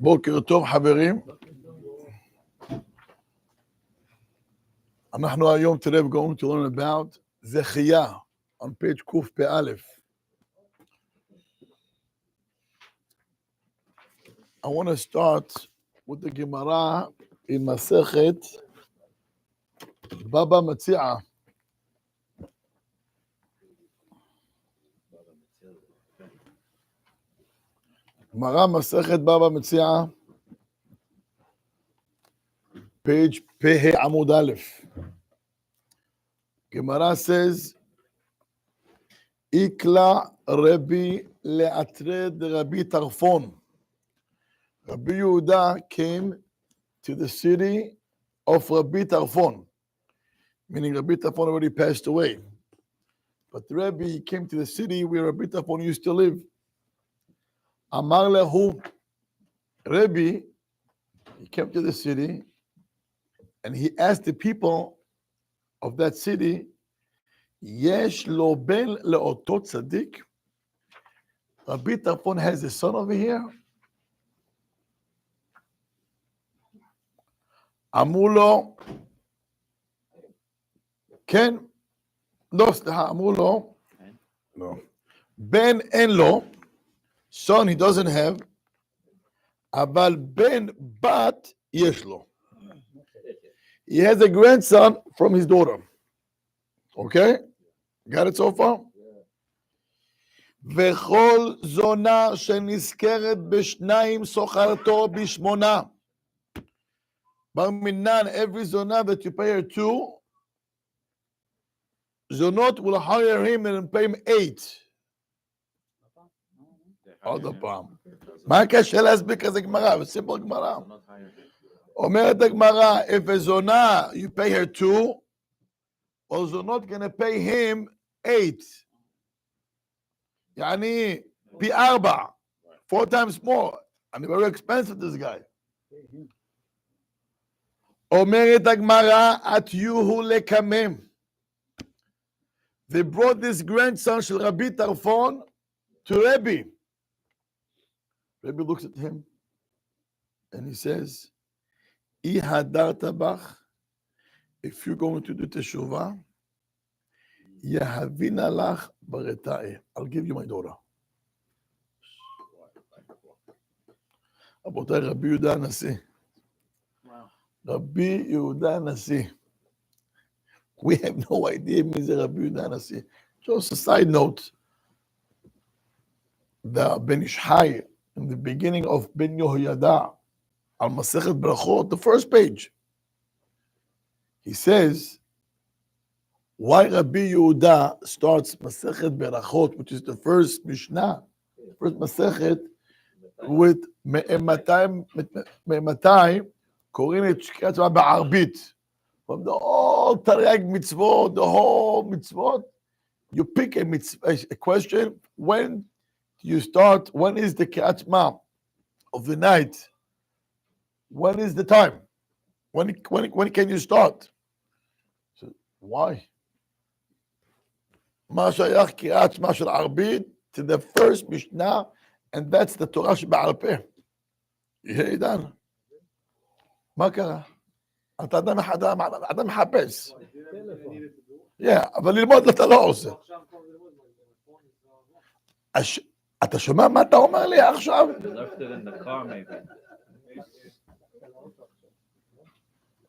בוקר טוב חברים. אנחנו היום today we're going to learn about זכייה on page קפ"א. I want to start with the Gemara in מסכת בבא מציעא. גמרא מסכת בבא מציעא, page פ"ה עמוד א'. Gemara says, Ikla Rabbi Le'atre de Rabbi Tarfon. Rabbi Yehuda came to the city of Rabbi Tarfon, meaning Rabbi Tarfon already passed away. But the Rabbi came to the city where Rabbi Tarfon used to live. Amar lehu, Rabbi, he came to the city and he asked the people of that city, Yesh lo ben le'oto tzaddik? Rabbi Tarfon has a son over here? אמרו לו, כן, לא, סליחה, אמרו לו, לא, בן אין לו, son he doesn't have, אבל בן בת יש לו. He has a grandson from his daughter. Okay? Got it so far? וכל זונה שנזכרת בשניים סוחרתו בשמונה. Bar minan, every zona that you pay her 2, zonot will hire him and pay him 8. עוד פעם. מה קשה להסביר כזה גמרא? זה simple גמרא. אומרת הגמרא, if a zona you pay her 2, or zonot gonna pay him 8. Yani, פי 4. 4 times more. And very expensive, this guy. אומרת הגמרא, התיוהו לקמם. They brought this grandson של רבי טרפון to Rabbi. Rabbi looks at him and he says, אי הדרת בך, if you're going to do תשובה, יהבינה לך ברתאי. I'll give you my daughter. רבותיי, רבי יהודה הנשיא. Rabbi Yehuda Nasi. We have no idea who is Rabbi Yehuda Nasi. Just a side note, the Ben Ishai, in the beginning of Ben Yehoyada, al Masechet Brachot, the first page, he says, why Rabbi Yehuda starts Masechet Brachot, which is the first Mishnah, first Masechet, with Me'ematayim, קוראים את קריאת שמע בערבית. From the whole תרי"ג מצוות, the whole מצוות, you pick a question, when you start, when is the קריאת שמע of the night? When is the time? When can you start? So, why? מה שייך קריאת שמע של ערבית to the first משנה, and that's the תורה שבעל פה. יהיה עידן. מה קרה? אתה אדם מחפש. אבל ללמוד אתה לא עושה. אתה שומע מה אתה אומר לי עכשיו?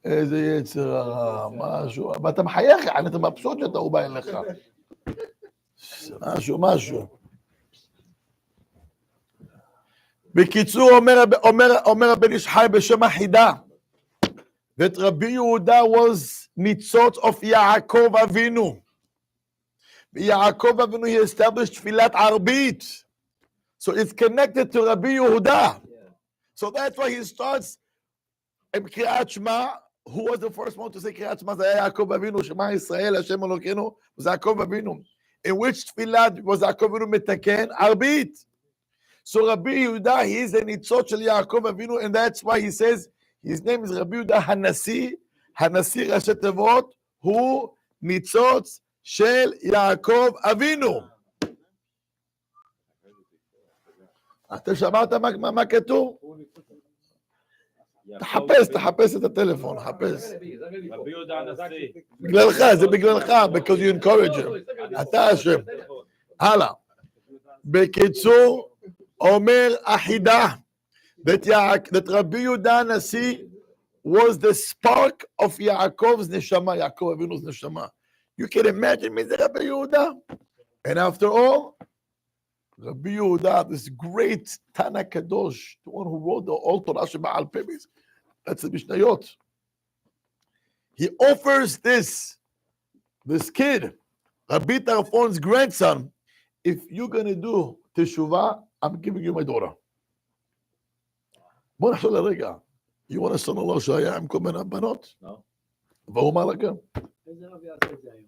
איזה יצר הרע, משהו. ואתה מחייך, אתה מבסוט שאתה הוא בא אליך. משהו. בקיצור, אומר הבן איש חי בשם החידה, that Rabbi Yehuda was ניצוץ of Yaakov Avinu. Yaakov Avinu, he established תפילת ערבית. So it's connected to Rabbi Yehuda. So that's why he starts in קריאת שמע. Who was the first one to say קריאת שמע? זה היה יעקב אבינו, שמע ישראל, השם אלוקינו, זה יעקב אבינו. In which תפילת was יעקב אבינו מתקן? ערבית. So Rabbi Yehuda, he is a ניצוץ של יעקב אבינו, and that's why he says, his name is Rabbi Yehuda הנשיא, הנשיא ראשי תיבות, הוא ניצוץ של יעקב אבינו. אתה שמעת מה כתוב? תחפש את הטלפון, חפש. רבי יהודה הנשיא. בגללך, זה בגללך, because you encourage him. אתה אשם. הלאה. בקיצור, אומר אחידה, that רבי יהודה הנשיא was the spark of Yaakov's neshama, Yaakov Avinu's neshama. You can imagine מי זה רבי יהודה? And after all, Rabbi Yehuda, this great Tana Kadosh, the one who wrote the Old Torah Sheba'al Peh, that's the Mishnayot. He offers this kid, Rabbi Tarfon's grandson, if you're going to do teshuvah, I'm giving you my daughter. בוא נחשוב לרגע. You want a son-in-law שהיה עם כל מיני בנות? לא. והוא אמר לה גם. איזה רב יעשה את זה היום?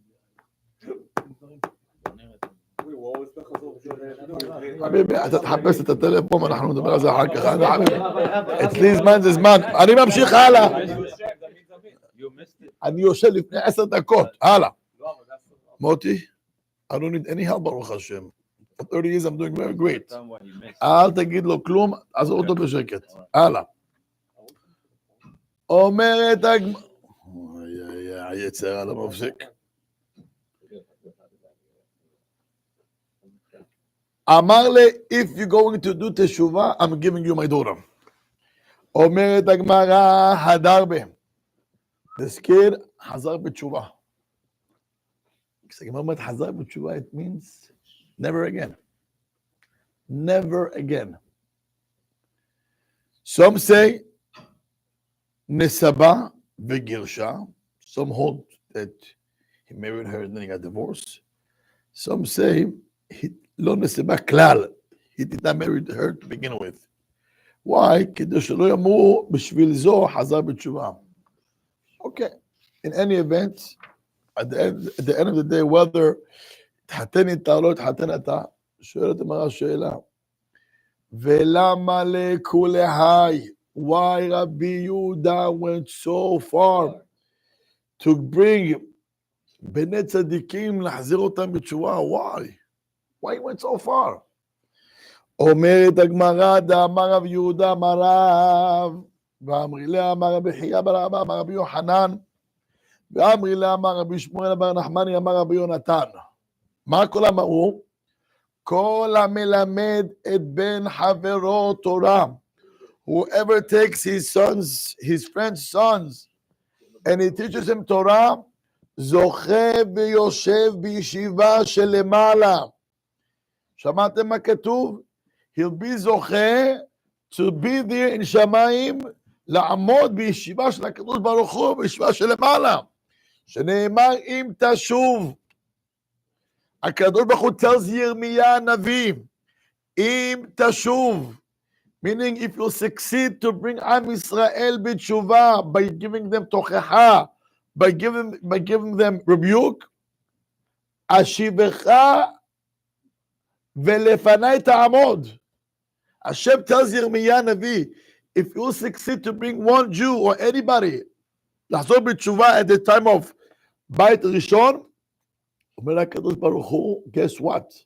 חביבי, אתה תחפש את הטלפון, אנחנו נדבר על זה אחר כך. אצלי זמן זה זמן. אני ממשיך הלאה. אני יושב לפני 10 דקות. הלאה. מוטי, I don't need any help, ברוך השם. For 30 years I'm doing very great. אל תגיד לו כלום, עזור אותו בשקט. הלאה. אומרת הגמרא... היצר על המפסיק. אמר לי, if you're going to do teshuvah, I'm giving you my daughter. אומרת הגמרא, הדרבה. This kid חזר בתשובה. כשהגמרא אומרת חזר בתשובה, it means never again. Never again. Some say נסבה וגירשה. Some hold that he married her and then he got divorced. Some say he לא נסבה כלל. He did not marry her to begin with. Why? כדי שלא יאמרו בשביל זו חזר בתשובה. Okay. In any event, at the end of the day, whether תחתן איתה או לא תחתן איתה, שואלת אמרה שאלה. ולמה לכולי? Why Rabbi Yehuda went so far to bring בני צדיקים להחזיר אותם בתשובה? Why? Why he went so far? אומרת הגמרא, דאמר רב יהודה אמר רב, ואמרי לה אמר רבי חייא בר אבא אמר רבי יוחנן, ואמרי לה אמר רבי שמואל בר נחמני אמר רבי יונתן. מה כל אמרו? כל המלמד את בן חברו תורה. Whoever takes his friend's sons, and he teaches him Torah, זוכה ויושב בישיבה שלמעלה. שמעתם מה כתוב? He'll be זוכה to be there in שמיים, לעמוד בישיבה של הקדוש ברוך הוא, בישיבה שלמעלה. שנאמר אם תשוב. הקדוש ברוך הוא tells ירמיה הנביא, אם תשוב. Meaning if you succeed to bring עם ישראל בתשובה, by giving them תוכחה, by giving them rebuke, אשיבך ולפני תעמוד. Hashem tells Yirmiyah Navi, if you succeed to bring one Jew or anybody לחזור בתשובה at the time of בית ראשון, אומר הקדוש ברוך הוא, guess what?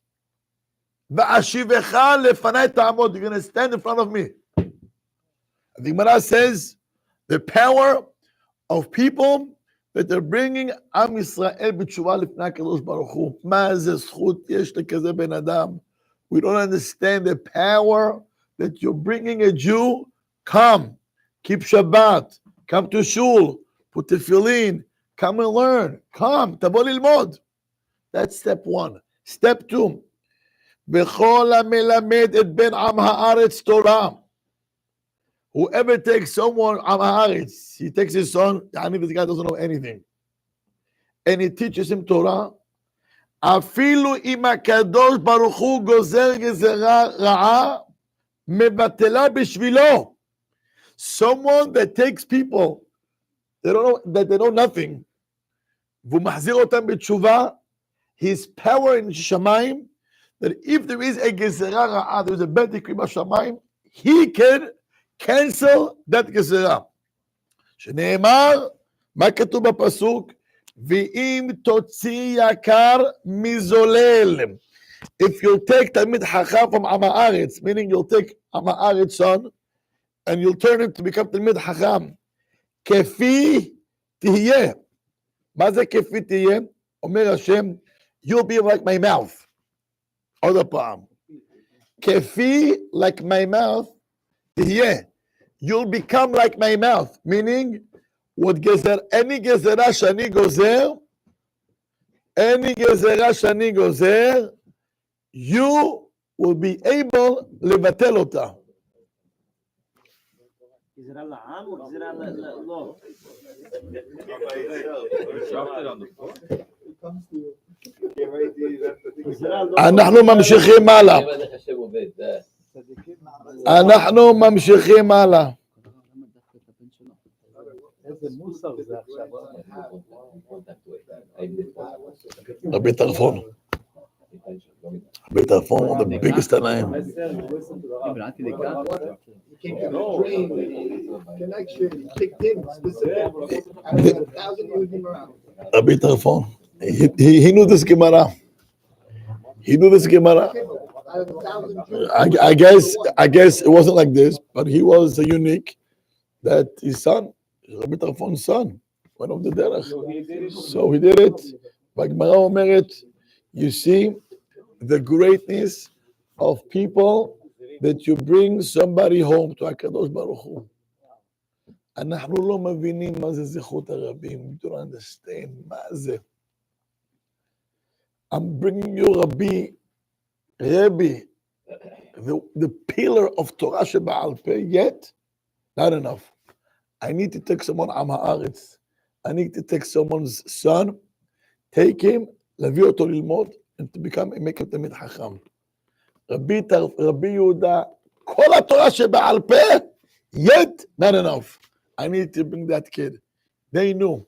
ואשיבך לפני תעמוד, you're going to stand in front of me. The Gemara says, the power of people that they're bringing עם ישראל בתשובה לפני הקדוש ברוך הוא. מה זה זכות יש לכזה בן אדם? We don't understand the power that you're bringing a Jew. Come, keep Shabbat, come to shul, put tefillin, come and learn. Come, תבוא ללמוד. That's step one. Step two, בכל המלמד את בן עם הארץ תורה. Whoever takes someone עם הארץ, he takes his son, this guy doesn't know anything, and he teaches him Torah, אפילו אם הקדוש ברוך הוא גוזר גזרה רעה, מבטלה בשבילו. Someone that takes people they know nothing, והוא מחזיר אותם בתשובה, his power in שמיים, that if there is a גזרה רעה, there is a bad decree בשמיים, he can cancel that גזרה. שנאמר, מה כתוב בפסוק? ואם תוציא יקר מזולל. If you'll take Talmid Chacham from Am Haaretz, meaning you'll take Am Haaretz son, and you'll turn him to become Talmid Chacham, Kefi Tihye. מה זה כפי תהיה? אומר השם, you'll be like my mouth. עוד פעם. כפי, like my mouth, תהיה. You'll become like my mouth. Meaning, any גזרה שאני גוזר, you will be able לבטל אותה. גזירה לעם או גזירה לא? אנחנו ממשיכים הלאה. איזה מוסר זה עכשיו? רבי טרפון, one of the biggest תנאים. רבי טרפון, he knew this Gemara. I guess it wasn't like this, but he was a unique that his son, Rabbi Tarfon's son, went off the derech. So he did it. Like Gemara אומרת, you see the greatness of people that you bring somebody home to HaKadosh Baruch Hu. אנחנו לא מבינים מה זה זכות הרבים. We don't understand מה זה. I'm bringing you Rabbi, the pillar of Torah שבעל פה, yet not enough. I need to take someone Am Haaretz. I need to take someone's son, take him, להביא אותו ללמוד, and to make him תלמיד חכם. רבי יהודה, כל התורה שבעל פה, yet not enough. I need to bring that kid. They knew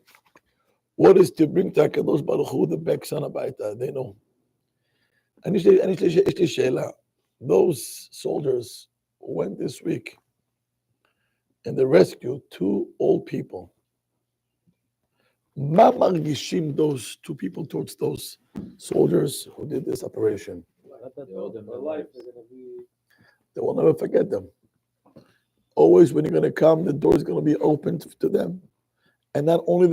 what is to bring to HaKadosh Baruch Hu the back son הביתה. They know. יש לי שאלה. Those soldiers who went this week and they rescued 2 old people. מה מרגישים those 2 people towards those soldiers who did this operation? They will never forget them. Always when you're going to come, the door is going to be open to them. And not only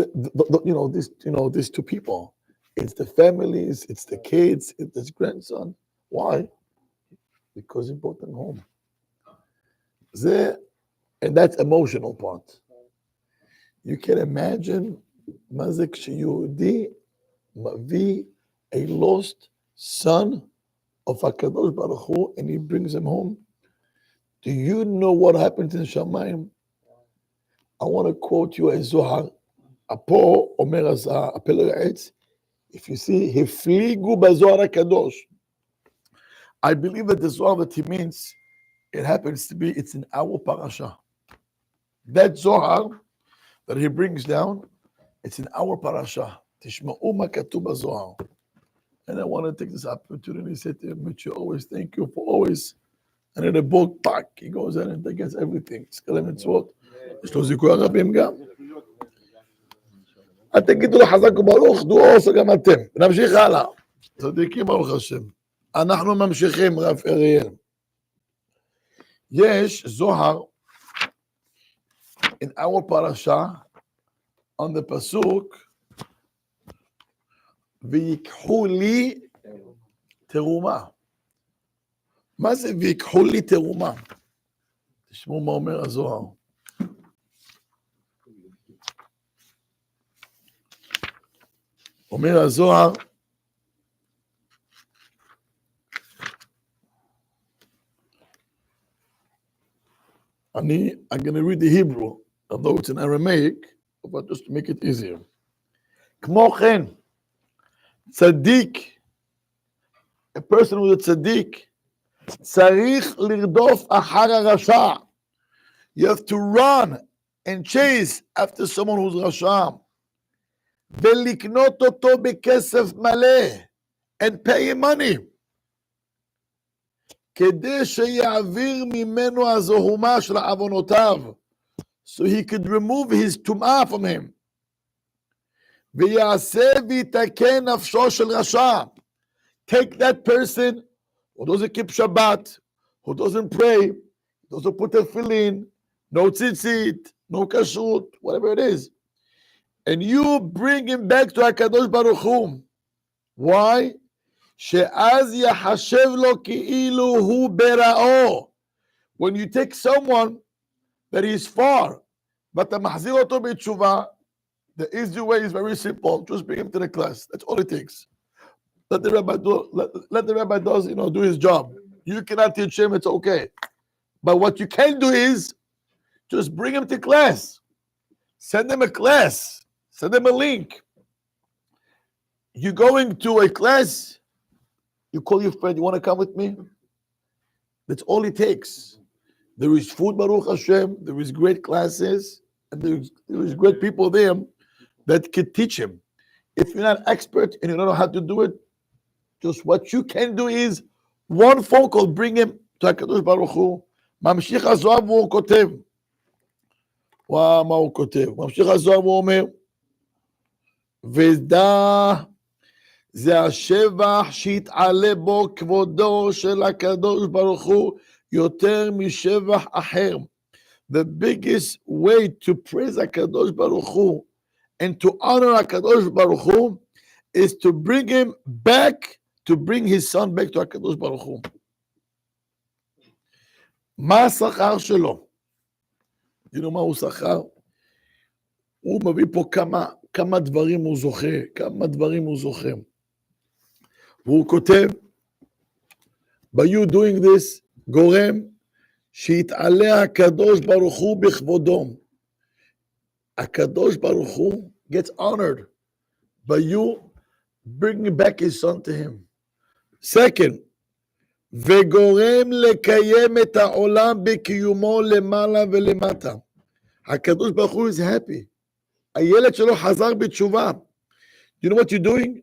these 2 people, it's the families, it's the kids, it's his grandson. Why? Because he brought them home. And that's emotional part. You can imagine Mazik Shiyudi Mavi, a lost son of HaKadosh Baruch Hu, and he brings him home. Do you know what happens in Shamayim? I want to quote you a Zohar. Apo Omer Pele Yoetz. If you see, Hifligu b'Zohar HaKadosh. I believe that the Zohar that he means, it happens to be, it's in our parasha. That Zohar that he brings down, it's in our parasha. Tishma'u ma katuv b'Zohar. And I want to take this opportunity to say to him, which you always thank you for always. And in the book back, he goes in and gets everything. סקלי מצוות. יש לו זיכוי הרבים גם. אל תגידו לו חזק וברוך, דעו עושה גם אתם. נמשיך הלאה. צדיקים ברוך השם. אנחנו ממשיכים, רב אריאל. יש זוהר in our parasha on the pasuk ויקחו לי תרומה. מה זה ויקחו לי תרומה? תשמעו מה אומר הזוהר. אומר הזוהר, I'm going to read the Hebrew, although it's in Aramaic, but just to make it easier. כמו כן, צדיק, a person who is a צדיק, צריך לרדוף אחר הרשע. You have to run and chase after someone who's רשע. ולקנות אותו בכסף מלא, and pay him money. כדי שיעביר ממנו הזוהמה של עוונותיו, so he could remove his טומאה from him. ויעשה ויתקן נפשו של רשע, take that person who doesn't keep Shabbat, who doesn't pray, doesn't put a tefillin, no tzitzit, no kashrut, whatever it is, and you bring him back to HaKadosh Baruch Hu. Why? she'az yahashev lo ki'ilu hu bera'o. When you take someone that is far, but the mahzir oto b'tshuva, the easy way is very simple. Just bring him to the class. That's all it takes. Let the rabbi do. Let the rabbi do his job. You cannot teach him. It's okay. But what you can do is just bring him to class. Send him a class. Send him a link. You're going to a class. You call your friend. You want to come with me? That's all it takes. There is food, Baruch Hashem. There is great classes, and there is great people there that can teach him. If you're not expert and you don't know how to do it, just what you can do is one phone call, bring him to HaKadosh Baruch Hu. ממשיך הזוהר והוא כותב. וואו, מה הוא כותב? ממשיך הזוהר והוא אומר, ודע זה השבח שהתעלה בו כבודו של הקדוש ברוך הוא יותר משבח אחר. The biggest way to praise הקדוש ברוך הוא and to honor הקדוש ברוך הוא is to bring him back, to bring his son back to הקדוש ברוך הוא. מה השכר שלו? you know מה הוא שכר? הוא מביא פה כמה דברים הוא זוכה, כמה דברים הוא זוכה. והוא כותב, by you doing this, גורם שיתעלה הקדוש ברוך הוא בכבודו. הקדוש ברוך הוא gets honored by you bringing back his son to him. Second, וגורם לקיים את העולם בקיומו למעלה ולמטה. הקדוש ברוך הוא is happy. הילד שלו חזר בתשובה. You know what you're doing?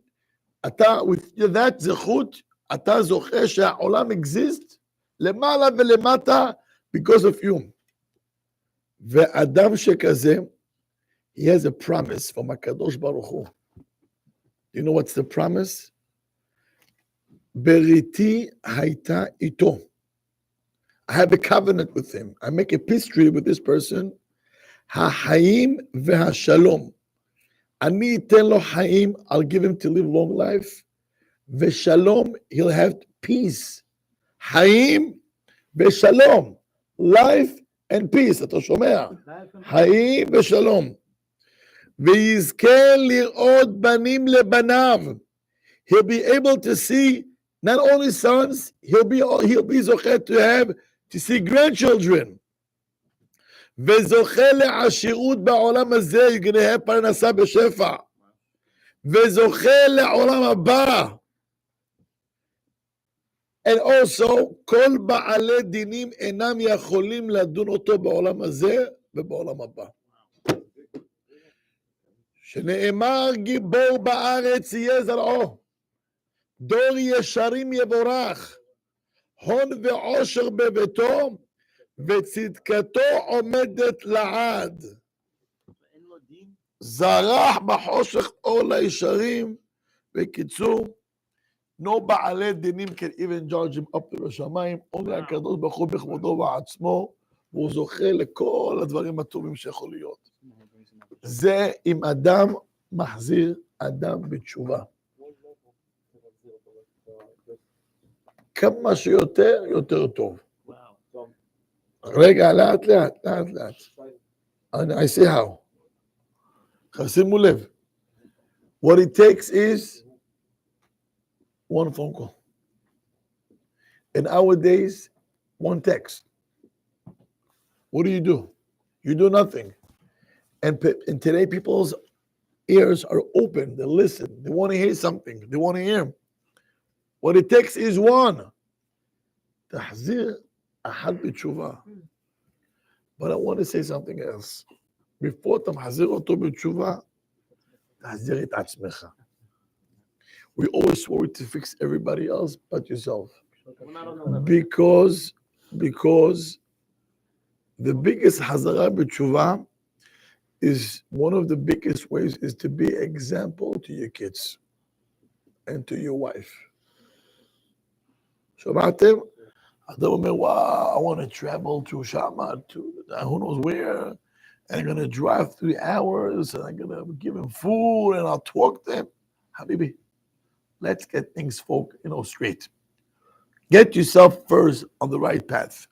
אתה, with that זכות, אתה זוכה שהעולם exist למעלה ולמטה because of you. ואדם שכזה, he has a promise from הקדוש ברוך הוא. You know what's the promise? בריתי הייתה איתו. I have a covenant with him. I make a peace treaty with this person. החיים והשלום. אני אתן לו חיים, I'll give him to live long life. ושלום, he'll have peace. חיים ושלום. Life and peace, אתה שומע? חיים ושלום. ויזכה לראות בנים לבניו. He'll be able to see not only sons, he'll be זוכה to see grandchildren. וזוכה לעשירות בעולם הזה, יגנהה פרנסה בשפע. וזוכה לעולם הבא. And also, כל בעלי דינים אינם יכולים לדון אותו בעולם הזה ובעולם הבא. שנאמר גיבור בארץ יהיה זרעו. דור ישרים יבורך, הון ועושר בביתו, וצדקתו עומדת לעד. זרח בחושך אור לישרים. בקיצור, no בעלי דינים can even judge him up to השמיים, only הקדוש ברוך הוא בכבודו ועצמו, והוא זוכה לכל הדברים הטובים שיכול להיות. זה אם אדם מחזיר אדם בתשובה. כמה שיותר, יותר טוב. רגע, לאט לאט. I see how. שימו לב. What it takes is one phone call. In our days, one text. What do? You do nothing. And today, people's ears are open. They listen. They want to hear something. They want to hear. What it takes is one. تحذير أحد בתשובה. But I want to say something else. Before אתה מחזיר אותו בתשובה, תחזיר את עצמך. We always worry to fix everybody else but yourself. Because the biggest hazara b'tshuva is one of the biggest ways is to be example to your kids and to your wife. שמעתם? אדם אומר, wow, I want to travel to Shama, to who knows where, and I'm going to drive 3 hours, and I'm going to give him food, and I'll talk to him. Habibi, let's get things straight. Get yourself first on the right path.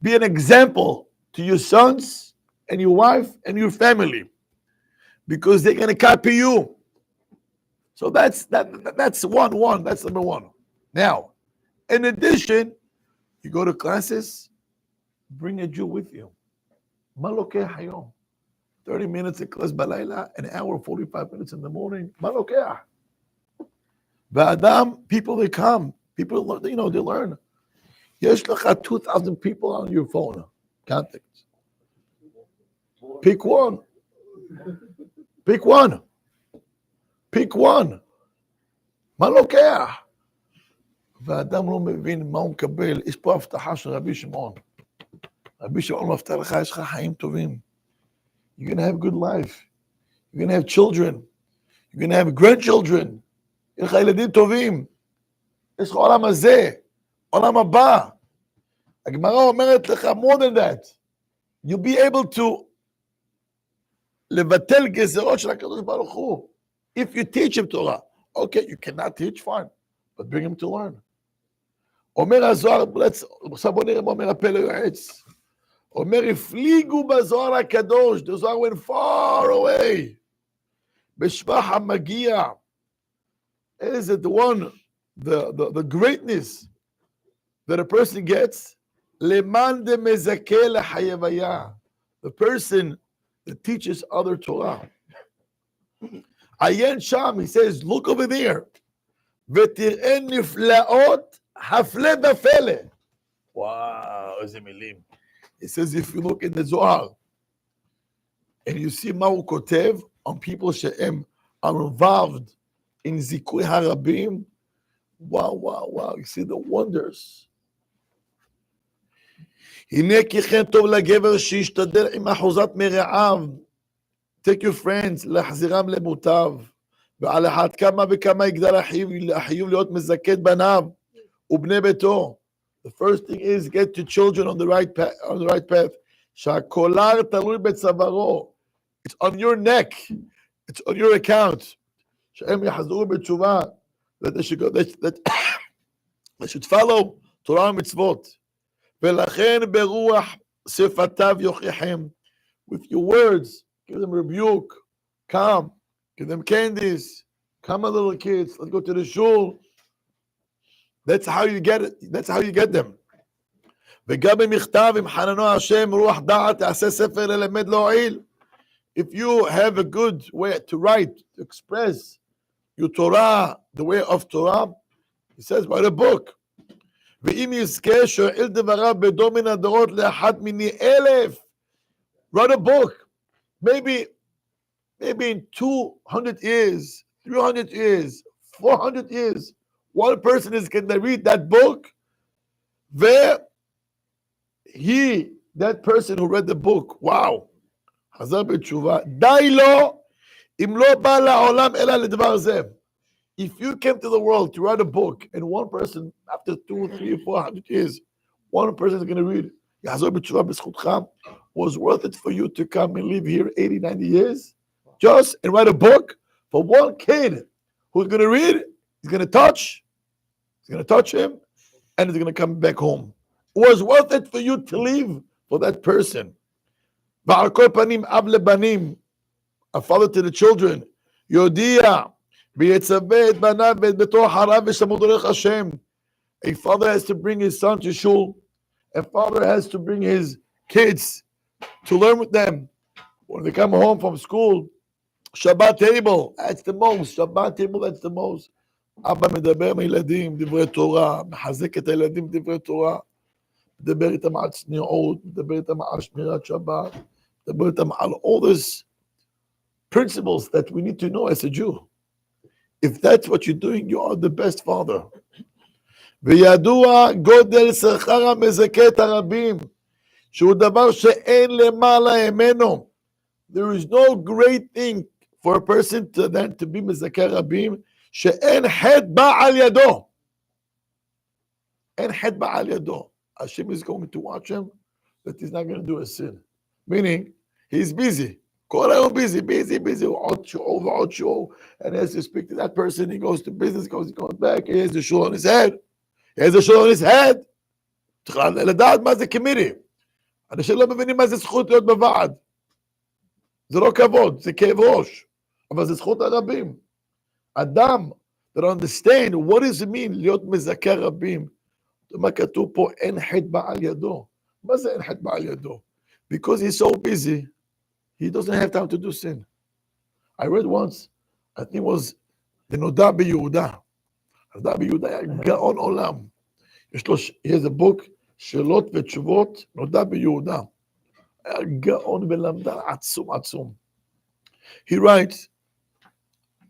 Be an example to your sons and your wife and your family, because they're going to copy you. So that's one. That's number one. Now, in addition, you go to classes, bring a Jew with you. 30 minutes in class balayla, an hour, 45 minutes in the morning. People, they come. People, they learn. Yesh lecha 2,000 people on your phone. Contacts. Pick one. מה לוקח? ואדם לא מבין מה הוא מקבל. יש פה הבטחה של רבי שמעון. רבי שמעון מבטח לך, יש לך חיים טובים. You're going to have a good life. You're going to have children. You're going to have grandchildren. יש לך ילדים טובים. יש לך עולם הזה, עולם הבא. הגמרא אומרת לך, more than that. You'll be able to לבטל גזרות של הקדוש ברוך הוא. If you teach him Torah. Okay, you cannot teach, fine, but bring him to learn. אומר הזוהר, עכשיו בוא נראה מה אומר הפלא יועץ. אומר, הפליגו בזוהר הקדוש, the Zohar went far away. בשבח המגיע. Is it the greatness that a person gets? למאן דמזכה לחייביה. The person that teaches other Torah. Ayen Sham, he says, look over there. ותראה נפלאות הפלא ופלא. Wow, איזה מילים. He says, if you look in the Zohar, and you see מה הוא כותב on people שהם are involved in זיכוי הרבים, wow, you see the wonders. הנה כי כן טוב לגבר שישתדל עם אחוזת מרעיו. Take your friends, להחזירם למוטב, ועל אחת כמה וכמה יגדל החיוב להיות מזכה את בניו ובני ביתו. The first thing is get your children on the right path. שהקולר תלוי בצווארו. It's on your neck. It's on your account. שהם יחזרו בתשובה. That they should follow תורה ומצוות. ולכן ברוח שפתיו יוכיחם. With your words, give them rebuke, come, give them candies, come on little kids, let's go to the shul. That's how you get it. That's how you get them. וגם במכתב עם חננו השם רוח דעת תעשה ספר ללמד להועיל. If you have a good way to write, to express your Torah, the way of Torah, he says write a book. ואם יזכה שואל דבריו בדור מן הדורות לאחד מיני 1,000. Write a book. Maybe in 200 years, 300 years, 400 years, one person is going to read that book. That person who read the book, wow, חזר בתשובה. די לו, אם לא בא לעולם אלא לדבר זה. If you came to the world to write a book, and one person, after 200, 300, 400 years, one person is going to read, יחזור בתשובה בזכותך, was worth it for you to come and live here 80, 90 years, just and write a book for one kid who's going to read, he's going to touch him, and he's going to come back home. It was worth it for you to live for that person. ועל כל פנים, אב לבנים, a father to the children, יודיע, ויצווה את בניו ואת ביתו אחריו ושמור דרך השם. A father has to bring his son to shul. A father has to bring his kids to learn with them. When they come home from school, Shabbat table, that's the most. Shabbat table, that's the most. אבא מדבר עם הילדים, דברי תורה, מחזק את הילדים דברי תורה, מדבר איתם על צניעות, מדבר איתם על שמירת שבת, מדבר איתם על all these principles that we need to know as a Jew. If that's what you're doing, you are the best father. וידוע גודל שכר המזכה את הרבים, שהוא דבר שאין למעלה ממנו. There is no great thing for a person to be מזכה רבים, שאין חטא בא על ידו. אין חטא בעל ידו. Hashem is going to watch him, that he's not going to do a sin. Meaning, he's busy. כל היום busy. עוד שיעור ועוד שיעור. And as you speak to that person, he goes to business, he goes back, he has the shul on his head. צריך לדעת מה זה committee. אנשים לא מבינים מה זה זכות להיות בוועד. זה לא כבוד, זה כאב ראש. אבל זה זכות הרבים. אדם, that understand what does it mean להיות מזכה רבים. מה כתוב פה, אין חטא בעל ידו. מה זה אין חטא בעל ידו? Because he's so busy, he doesn't have time to do sin. I read once, I think it was, the נודע ביהודה. נודע ביהודה היה גאון עולם. יש לו, he has a book, שאלות ותשובות, נודע ביהודה. היה גאון ולמדן עצום. He writes,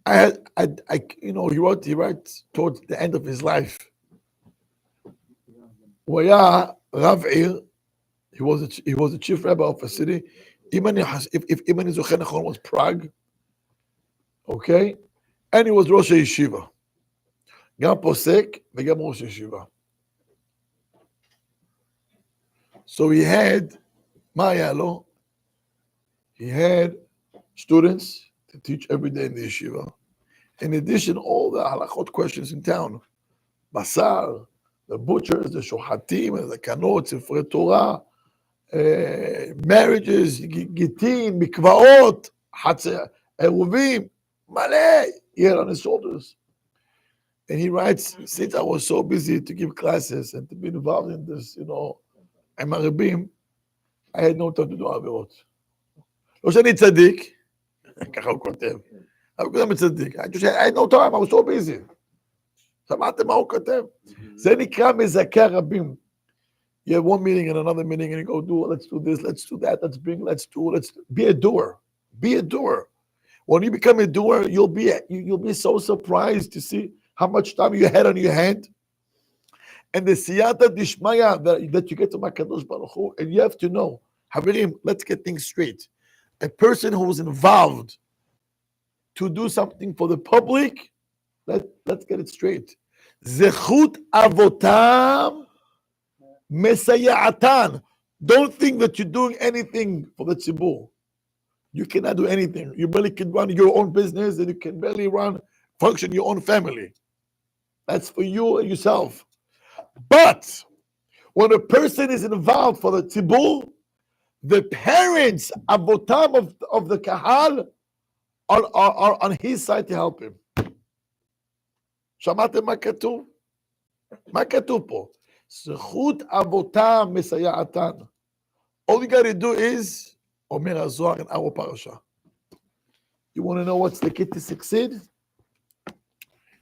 he writes towards the end of his life. הוא היה רב עיר, he was the chief rabbi of a city, אם אני זוכר נכון, was Prague, okay? And he was ראש הישיבה. גם פוסק וגם ראש הישיבה. So he had, מה היה לו? He had students to teach every day in the yeshiva. In addition, all the halachot questions in town. Basar, the butchers, the shohatim, the kanot, sifrei Torah, marriages, gitin, mikvaot, eruvim, malay, he had on his shoulders. And he writes, since I was so busy to give classes and to be involved in this, עם הרבים, I had no time to do עבירות. לא שאני צדיק, ככה הוא כותב, אבל כותב מצדיק, I had no time, I was so busy. שמעתם מה הוא כותב? זה נקרא מזכה רבים. You have one meeting and another meeting, and you go, let's do this, let's do that, let's be a doer. Be a doer. When you become a doer, you'll be so surprised to see how much time you had on your hand. And the siyata dishmaya that you get to Makadosh Baruch Hu, and you have to know, Havirim, let's get things straight. A person who was involved to do something for the public, let's get it straight. Zechut avotam mesayatan. Don't think that you're doing anything for the tzibur. You cannot do anything. You barely can run your own business, and you can barely function your own family. That's for you and yourself. But when a person is involved for the tzibur, the parents, avotam of the kahal, are on his side to help him. שמעתם מה כתוב? מה כתוב פה? זכות אבותם מסייעתן. All you got to do is, אומר הזוהר in our parasha. You want to know what's the key to succeed?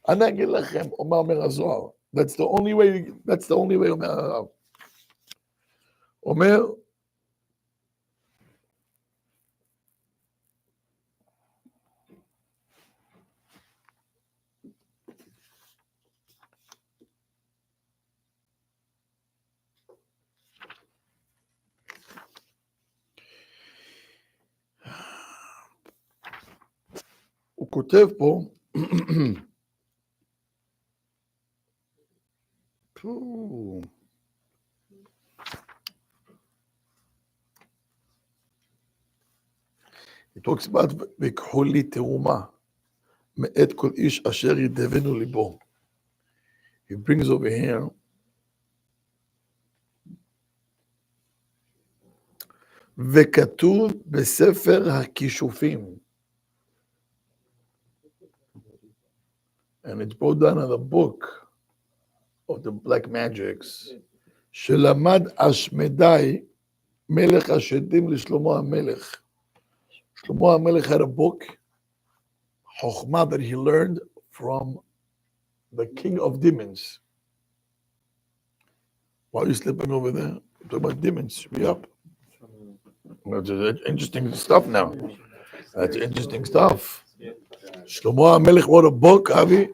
אני אגיד לכם, אומר הזוהר. That's the only way, אומר הרב. אומר, הוא כותב פה, he talks about ויקחו לי תרומה מאת כל איש אשר ידבנו ליבו. He brings over here וכתוב בספר הכישופים, and it's brought down in the book of the black magics, שלמד אשמדי מלך השדים לשלמה המלך. שלמה המלך had a book, חוכמה, that he learned from the king of demons. Why are you sleeping over there? We're talking about demons. Be up. That's interesting stuff now. That's interesting stuff. Shlomo HaMelech wrote a book, Avi,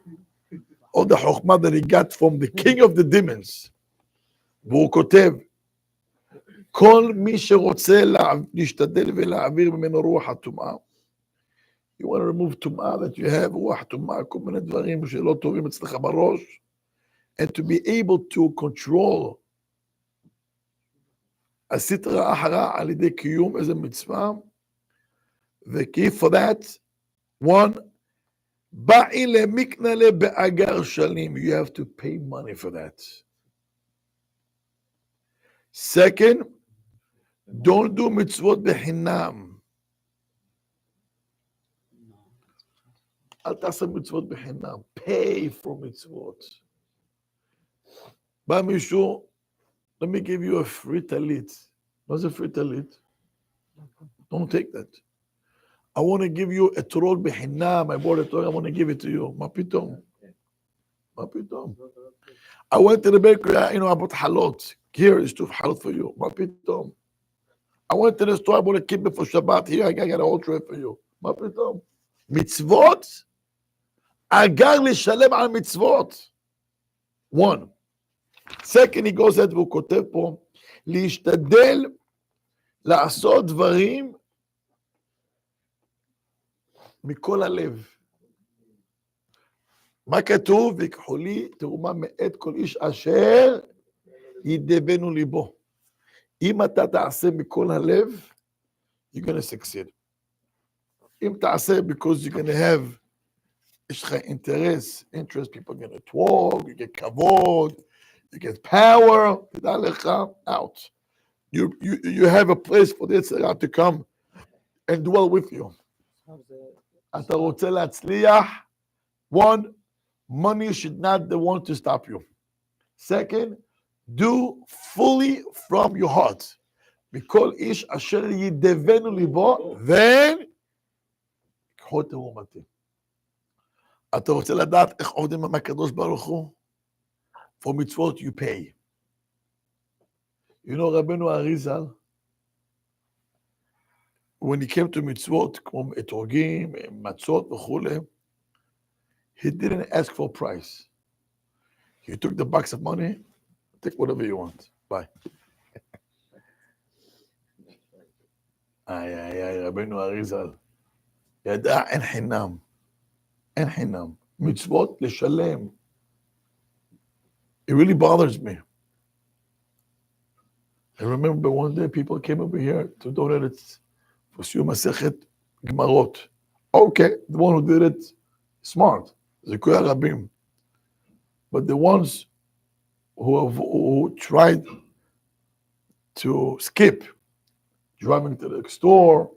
all the chokhmah that he got from the king of the demons. והוא כותב, כל מי שרוצה להשתדל ולהעביר ממנו רוח הטומאה, you want to remove טומאה that you have, רוח טומאה, כל מיני דברים שלא טובים אצלך בראש, and to be able to control הסטרא אחרא על ידי קיום איזה מצווה, וכי for that, one, באי למקנלה באגר שלים, you have to pay money for that. Second, don't do מצוות בחינם. אל תעשה מצוות בחינם. Pay for מצוות. בא מישהו, let me give you a free talit. מה זה free talit? Don't take that. I want to give you a Torah בחינם. I bought a Torah, I want to give it to you. מה פתאום? מה פתאום? I went to the bakery, I bought halot. Here is two halot for you. מה פתאום? I went to the store, I bought a kibbeh for Shabbat. Here, I got a whole tray for you. מה פתאום? מצוות? אגר לשלם על מצוות. One. Second, he goes ahead והוא כותב פה, להשתדל לעשות דברים מכל הלב. מה כתוב? ויקחו לי תרומה מאת כל איש אשר ידבנו ליבו. אם אתה תעשה מכל הלב, you're going to succeed. אם תעשה because you're going to have, יש לך interest, people are going to talk, you get כבוד, you get power, תדע לך, out. You have a place for this to come and dwell with you. אתה רוצה להצליח, one, money should not the one to stop you. Second, do fully from your heart. מכל איש אשר ידבנו ליבו, then, קחו תרומתי. אתה רוצה לדעת איך עובדים עם הקדוש ברוך הוא? For mitzvot you pay. You know, רבנו אריזל, when he came to mitzvot, כמו אתרוגים, מצות וכולי, he didn't ask for a price. He took the box of money, take whatever you want. Bye. רבנו אריזל, ידע אין חינם. אין חינם. מצוות לשלם. It really bothers me. I remember one day people came over here to donate it for סיום מסכת גמרות. Okay, the one who did it, smart. זיכוי הרבים. But the ones who tried to skip driving to the store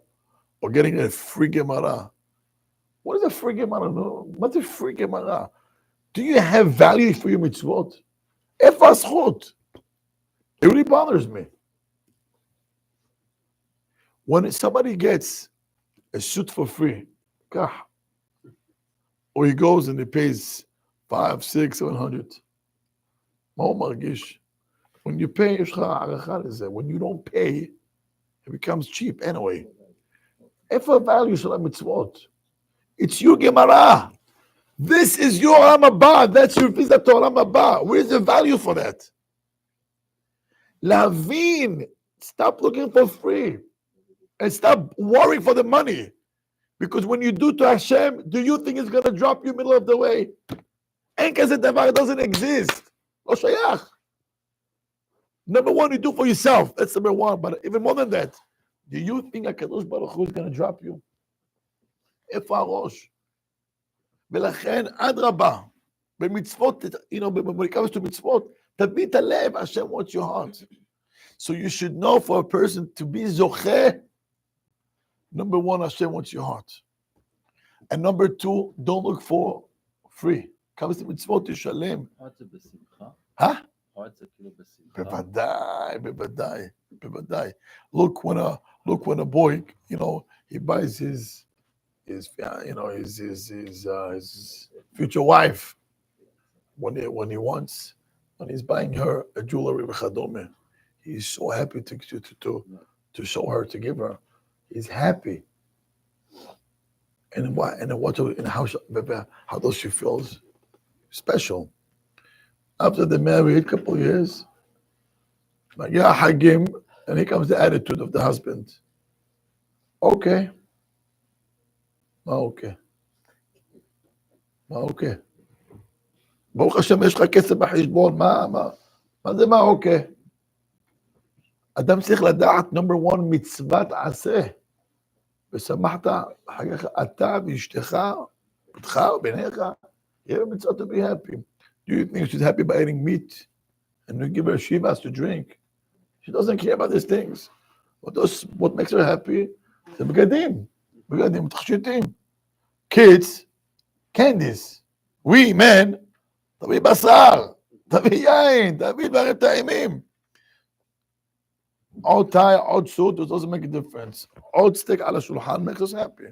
or getting a free Gemara. What is a free Gemara? No, what's a free Gemara? Do you have value for your mitzvot? איפה הזכות? It really bothers me. When somebody gets a suit for free, or he goes and he pays 5, 6, 700. מה הוא מרגיש? When you pay, יש לך הערכה לזה. When you don't pay, it becomes cheap anyway. איפה ה-value של המצוות? It's your Gemara. This is your Olam Haba. That's your visit to Olam Haba. Where's the value for that? Lavin, stop looking for free. And stop worrying for the money. Because when you do to Hashem, do you think it's going to drop you middle of the way? Ein kazeh davar, it doesn't exist. Lo shayach. Number one, you do for yourself. That's number one. But even more than that, do you think HaKadosh Baruch Hu is going to drop you? איפה הראש? ולכן, אדרבה, במצוות, when it comes to מצוות, תביא את הלב, Hashem wants your heart. So you should know for a person to be zoche, number one, Hashem wants your heart. And number two, don't look for free. comes to מצוות, תשלם. בוודאי. Look when a boy, he buys his future wife, when he's buying her a jewelry v'chadome, he's so happy to show her, to give her. He's happy. And how does she feel? Special. After they married, a couple of years, like, yeah, hagim, and here comes the attitude of the husband. Okay. ברוך השם, יש לך כסף בחשבון, מה זה מה אוקיי? אדם צריך לדעת, נאמבר 1, מצוות עשה. ושמחת, אחר כך אתה ואשתך, בתך ובניך, יהיה במצוות to be happy. Do you think she's happy by eating meat? And you give her shivas to drink? She doesn't care about these things. What makes her happy? זה בגדים, תכשיטים. Kids, candies. We, men, תביא בשר, תביא יין, תביא דברים טעימים. Old tie, old suit, it doesn't make a difference. Old stick על השולחן makes us happy.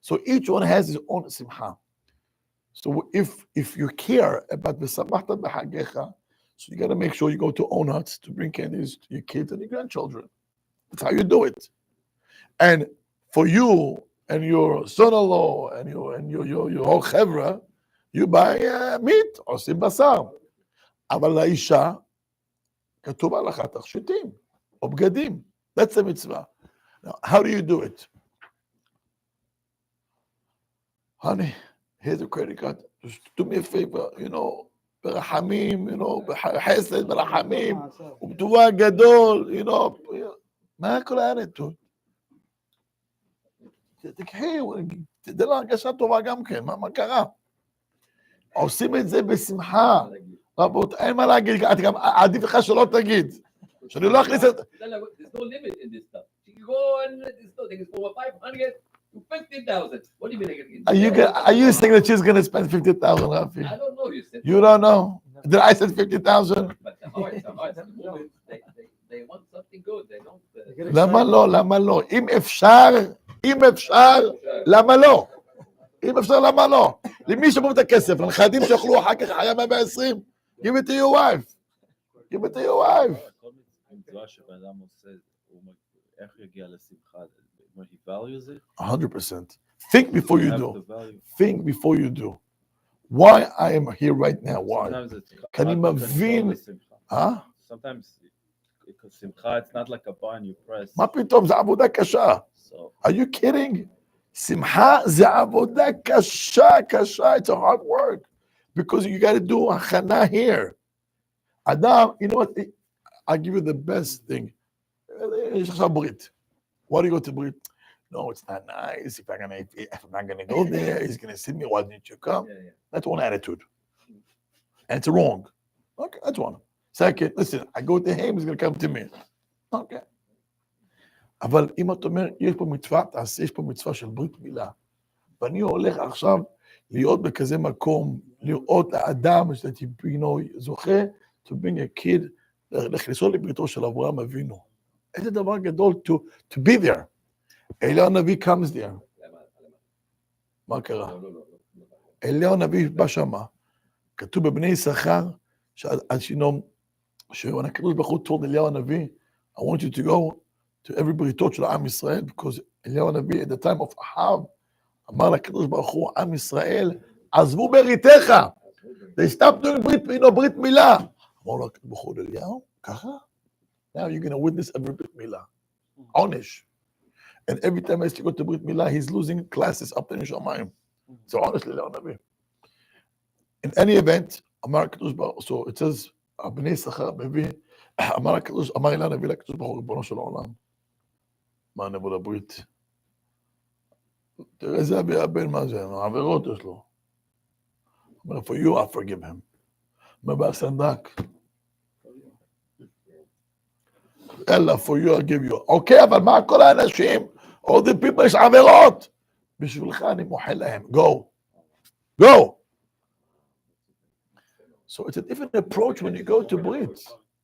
So each one has his own simcha. So if you care about ושמחת בחגיך, so you got to make sure you go to Onats to bring candies to your kids and your grandchildren. That's how you do it. And for you and your son-in-law and your whole chevra, you buy meat, עושים בשר. אבל לאישה, כתוב הלכה, תכשיטים, או בגדים. That's the mitzvah. Now, how do you do it? Honey, here's a credit card. Just do me a favor, ברחמים, בחסד, ברחמים, ובטובה גדול, מה כל האנטות? תקחי, תדע לה הרגשה טובה גם כן, מה קרה? עושים את זה בשמחה. רבות, אין מה להגיד, גם עדיף לך שלא תגיד. שאני לא אכניס את... There's no limit in this stuff. You go and this thing is over 500 to 50,000. What do you mean? Are you saying that she's going to spend 50,000, Rafi? I don't know. You don't know? Did I say 50,000? But the hearts, they want something good. They don't... למה לא? אם אפשר, למה לא? אם אפשר, למה לא? למי שמור את הכסף? לנכדים שאוכלו אחר כך אחרי 120? Give it to your wife. Give it to your wife. כל מצווה שבן אדם עושה, איך יגיע לשמחה? When he values it? 100%. Think before you do. Think before you do. Why I am here right now? Why? Can you imagine? Huh? Sometimes because simcha, it's not like a button you press. מה פתאום? זה עבודה קשה. Are you kidding? שמחה זה עבודה קשה. It's a hard work. Because you got to do הכנה here. אדם, you know what? I'll give you the best thing. יש עכשיו ברית. Why do you go to ברית? No, it's not nice. If I'm not going to go there, he's going to see me. Why didn't you come? Yeah. That's one attitude. And it's wrong. Okay, that's one. Second, listen, I go to him, he's going to come to me. Okay. אבל אם אתה אומר, יש פה מצווה, תעשה, יש פה מצווה של ברית מילה. ואני הולך עכשיו להיות בכזה מקום, לראות האדם שאתה זוכה, to bring a kid, לכניסו לבריתו של אברהם אבינו. איזה דבר גדול to be there. אליהו הנביא comes there. מה קרה? אליהו הנביא בא שמה. כתוב בבני יששכר, when הקדוש ברוך הוא told אליהו הנביא, I want you to go to every בריתות של עם ישראל, because אליהו הנביא, at the time of אחאב, אמר לקדוש ברוך הוא, עם ישראל, עזבו בריתך. They stopped doing ברית מילה. אמר לו הקדוש ברוך הוא אליהו, ככה? Now you're going to witness every ברית מילה. עונש. And every time I used to go to Brit Milah, he's losing classes up there in Shamayim. So honestly, in any event, so it says, Abnei Sachar, maybe, Amar Ilan Navi LaKadosh Baruch Hu, Ribono Shel Olam. מה נבוא לברית? תראה זה אבי הבן, מה זה? העבירות יש לו. אומר, for you, I forgive him. אומר, בסנדק. אלא, for you, I give you. אוקיי, אבל מה כל האנשים? all the people יש עבירות. בשבילך אני מוחל להם. Go. So it's a different approach when you go to Brit.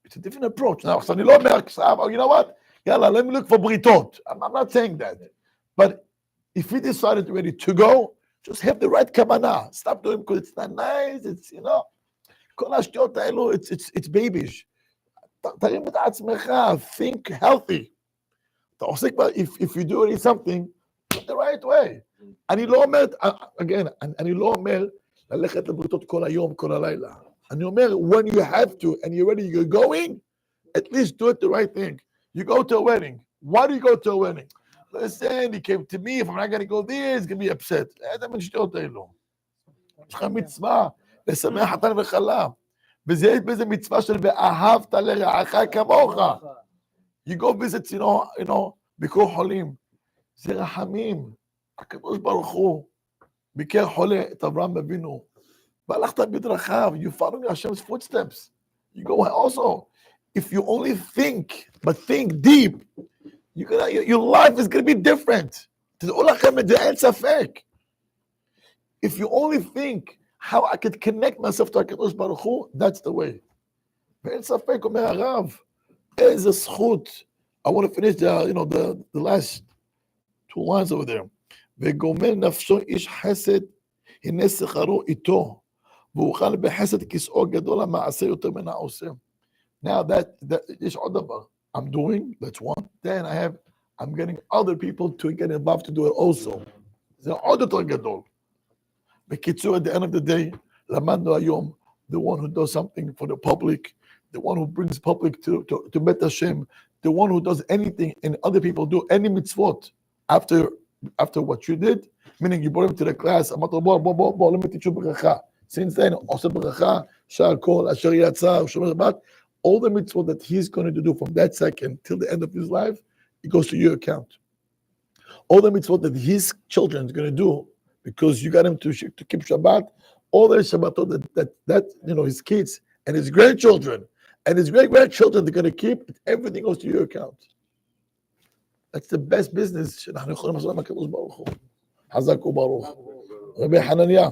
It's a different approach. Now, אני לא אומר עכשיו, you know what? Yalla, let me look for בריתות. I'm not saying that. But if we decided already to go, just have the right kavanah. Stop doing because it's not nice. It's, כל השטויות האלו, it's babish. תרים את עצמך, think healthy. אתה עושה כבר, if you do something, the right way. אני לא אומר, again, אני לא אומר ללכת לבריתות כל היום, כל הלילה. אני אומר, when you have to, and you're ready, you're going, at least do it the right thing. You go to a wedding. Why do you go to a wedding? Listen, he came to me, if I'm not going to go there, he's going to be upset. איזה מן שטויות האלו. יש לך מצווה, לשמח חתן וכלה. וזה יש בזה מצווה של ואהבת לרעך כמוך. You go visit, you know, ביקור חולים. זה רחמים. הקדוש ברוך הוא ביקר חולה את אברהם אבינו. והלכת בדרכיו. You follow Hashem's footsteps. You go also. If you only think, but think deep, your life is going to be different. תדעו לכם את זה, אין ספק. If you only think how I could connect myself to הקדוש ברוך הוא, that's the way. ואין ספק, אומר הרב, איזה זכות. I want to finish the last 2 lines over there. וגומל נפשו איש חסד, הנה שכרו איתו, ואוכל בחסד כיסאו גדול המעשה יותר מן העושה. Now that is עוד דבר. I'm doing, that's one. Then I'm getting other people to get involved to do it also. זה עוד יותר גדול. בקיצור, at the end of the day, למדנו היום, the one who does something for the public, the one who brings public to Bet Hashem, the one who does anything and other people do any mitzvot after what you did, meaning you brought him to the class, אמרת לו בוא, let me teach you ברכה. Since then, עושה ברכה, שער כל, אשר יצא, שומר שבת, all the mitzvot that he's going to do from that second till the end of his life, it goes to your account. All the mitzvot that his children are going to do, because you got him to keep Shabbat, all the Shabbatot that his kids and his grandchildren and his great-grandchildren they're going to keep, everything goes to your account. That's the best business. שאנחנו יכולים לעשות עם הקדוש ברוך הוא. חזק וברוך. רבי חנניה.